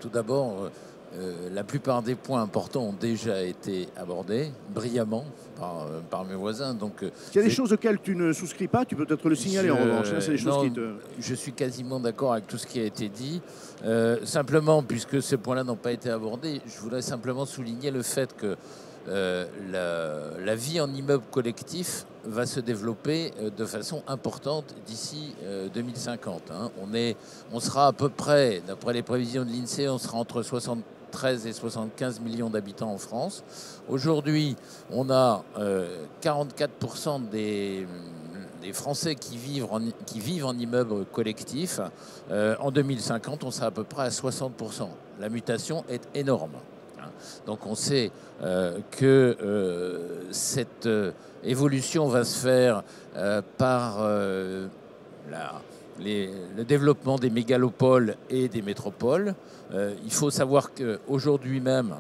Tout d'abord, la plupart des points importants ont déjà été abordés brillamment par mes voisins. Donc, S'il y a des choses auxquelles tu ne souscris pas, tu peux peut-être le signaler en revanche. Là, c'est des choses non, qui te... je suis quasiment d'accord avec tout ce qui a été dit. Simplement, puisque ces points-là n'ont pas été abordés, je voudrais simplement souligner le fait que la vie en immeuble collectif va se développer de façon importante d'ici 2050. Hein. On sera à peu près, d'après les prévisions de l'INSEE, on sera entre 73 et 75 millions d'habitants en France. Aujourd'hui, on a 44% des Français qui vivent en immeuble collectif. En 2050, on sera à peu près à 60%. La mutation est énorme. Donc on sait que cette évolution va se faire par le développement des mégalopoles et des métropoles. Il faut savoir qu'aujourd'hui même,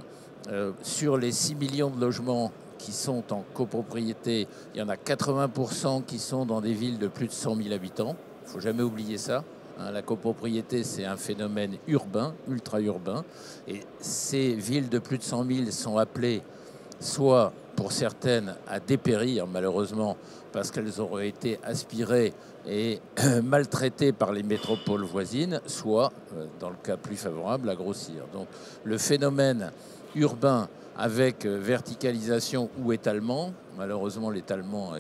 sur les 6 millions de logements qui sont en copropriété, il y en a 80% qui sont dans des villes de plus de 100 000 habitants. Il ne faut jamais oublier ça. La copropriété, c'est un phénomène urbain, ultra-urbain. Et ces villes de plus de 100 000 sont appelées, soit pour certaines, à dépérir, malheureusement, parce qu'elles auraient été aspirées et maltraitées par les métropoles voisines, soit, dans le cas plus favorable, à grossir. Donc le phénomène urbain avec verticalisation ou étalement, malheureusement l'étalement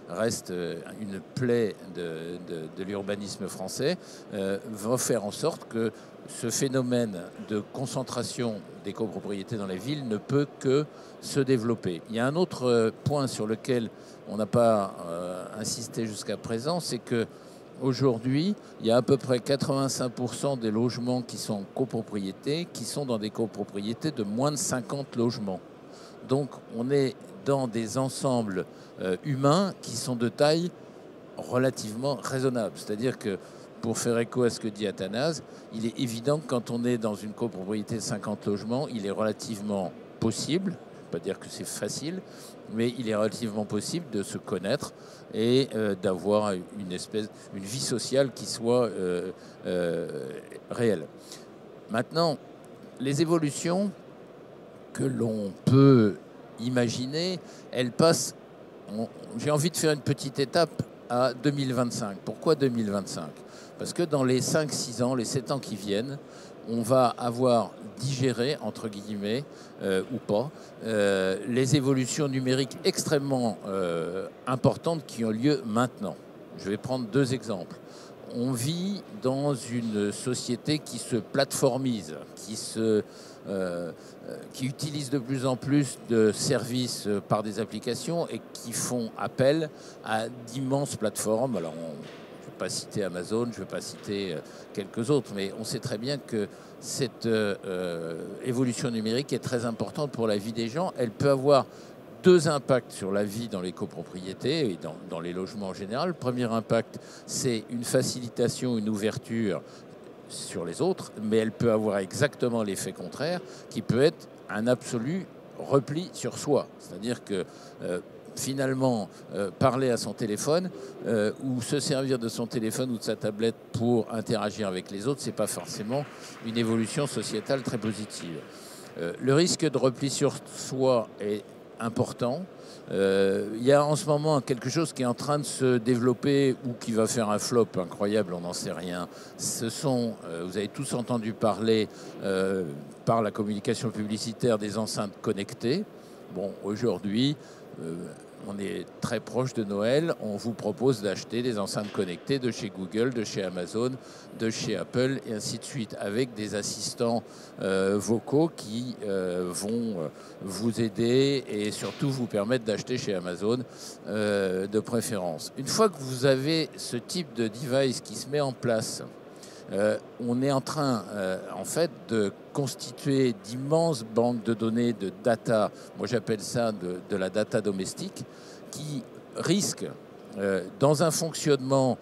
reste une plaie de l'urbanisme français, va faire en sorte que ce phénomène de concentration des copropriétés dans les villes ne peut que se développer. Il y a un autre point sur lequel on n'a pas insisté jusqu'à présent, c'est que aujourd'hui, il y a à peu près 85% des logements qui sont en copropriété, qui sont dans des copropriétés de moins de 50 logements. Donc on est dans des ensembles humains qui sont de taille relativement raisonnable. C'est-à-dire que, pour faire écho à ce que dit Athanase, il est évident que quand on est dans une copropriété de 50 logements, il est relativement possible, je ne vais pas dire que c'est facile, mais il est relativement possible de se connaître et d'avoir une vie sociale qui soit réelle. Maintenant, les évolutions que l'on peut imaginer, elles passent, j'ai envie de faire une petite étape à 2025. Pourquoi 2025 ? Parce que dans les 5-6 ans, les 7 ans qui viennent, on va avoir digéré, entre guillemets, ou pas, les évolutions numériques extrêmement importantes qui ont lieu maintenant. Je vais prendre 2 exemples. On vit dans une société qui se plateformise, qui utilise de plus en plus de services par des applications et qui font appel à d'immenses plateformes. Alors, je ne vais pas citer Amazon, je ne vais pas citer quelques autres, mais on sait très bien que cette évolution numérique est très importante pour la vie des gens. Elle peut avoir 2 impacts sur la vie dans les copropriétés et dans les logements en général. Le premier impact, c'est une facilitation, une ouverture sur les autres, mais elle peut avoir exactement l'effet contraire, qui peut être un absolu repli sur soi. C'est-à-dire que finalement, parler à son téléphone ou se servir de son téléphone ou de sa tablette pour interagir avec les autres, ce n'est pas forcément une évolution sociétale très positive. Le risque de repli sur soi est important. Il y a en ce moment quelque chose qui est en train de se développer ou qui va faire un flop incroyable, on n'en sait rien. Vous avez tous entendu parler par la communication publicitaire des enceintes connectées. Bon, aujourd'hui, on est très proche de Noël. On vous propose d'acheter des enceintes connectées de chez Google, de chez Amazon, de chez Apple et ainsi de suite, avec des assistants vocaux qui vont vous aider et surtout vous permettre d'acheter chez Amazon de préférence. Une fois que vous avez ce type de device qui se met en place, on est en train, en fait, de constituer d'immenses banques de données, de data, moi j'appelle ça de la data domestique, qui risque, dans un fonctionnement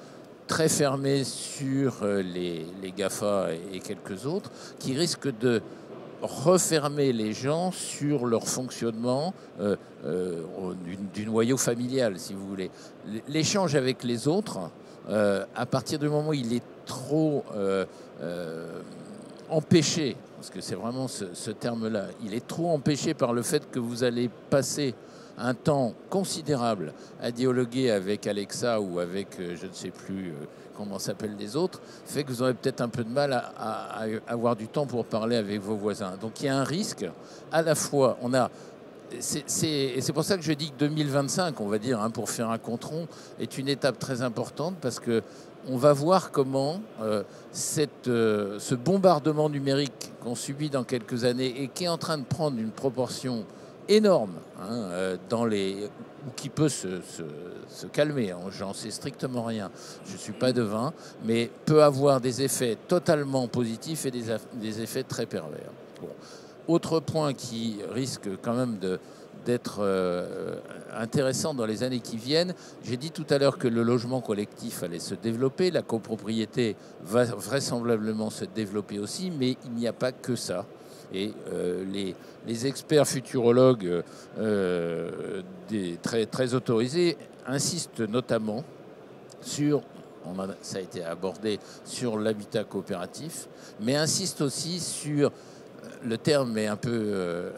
très fermé sur les GAFA et quelques autres, qui risque de refermer les gens sur leur fonctionnement du noyau familial, si vous voulez. L'échange avec les autres, à partir du moment où il est trop empêché parce que c'est vraiment ce terme-là, il est trop empêché par le fait que vous allez passer un temps considérable à dialoguer avec Alexa ou avec, je ne sais plus comment s'appellent les autres, fait que vous aurez peut-être un peu de mal à avoir du temps pour parler avec vos voisins. Donc il y a un risque, à la fois, on a... Et c'est pour ça que je dis que 2025, on va dire, hein, pour faire un compte rond, est une étape très importante parce que on va voir comment ce bombardement numérique qu'on subit dans quelques années et qui est en train de prendre une proportion énorme, hein, ou qui peut se calmer. J'en sais strictement rien. Je ne suis pas devin, mais peut avoir des effets totalement positifs et des effets très pervers. Bon. Autre point qui risque quand même d'être intéressant dans les années qui viennent, j'ai dit tout à l'heure que le logement collectif allait se développer, la copropriété va vraisemblablement se développer aussi, mais il n'y a pas que ça. Et les experts futurologues très autorisés insistent notamment sur, ça a été abordé, sur l'habitat coopératif, mais insistent aussi sur, le terme est un peu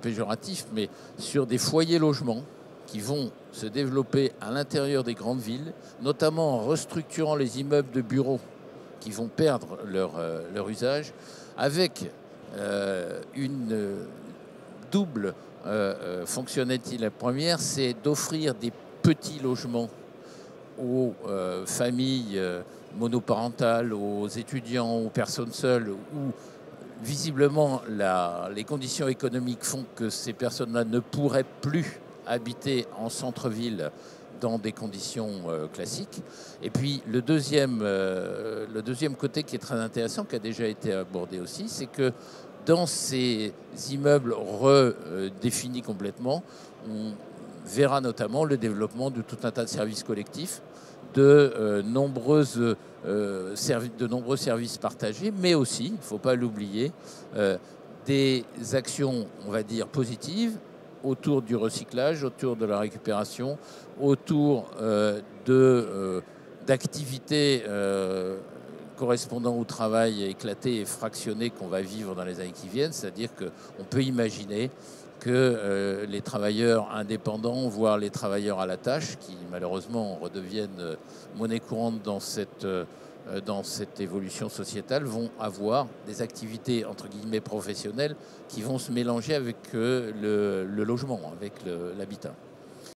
péjoratif, mais sur des foyers logements qui vont se développer à l'intérieur des grandes villes, notamment en restructurant les immeubles de bureaux qui vont perdre leur usage, avec une double fonctionnalité. La première, c'est d'offrir des petits logements aux familles monoparentales, aux étudiants, aux personnes seules, où visiblement les conditions économiques font que ces personnes-là ne pourraient plus habiter en centre-ville dans des conditions classiques. Et puis le deuxième côté qui est très intéressant, qui a déjà été abordé aussi, c'est que dans ces immeubles redéfinis complètement, on verra notamment le développement de tout un tas de services collectifs, de nombreux services partagés, mais aussi, il ne faut pas l'oublier, des actions, on va dire, positives autour du recyclage, autour de la récupération, autour d'activités correspondant au travail éclaté et fractionné qu'on va vivre dans les années qui viennent. C'est-à-dire qu'on peut imaginer que les travailleurs indépendants, voire les travailleurs à la tâche, qui malheureusement redeviennent monnaie courante dans cette évolution sociétale, vont avoir des activités entre guillemets professionnelles qui vont se mélanger avec le logement, avec l'habitat.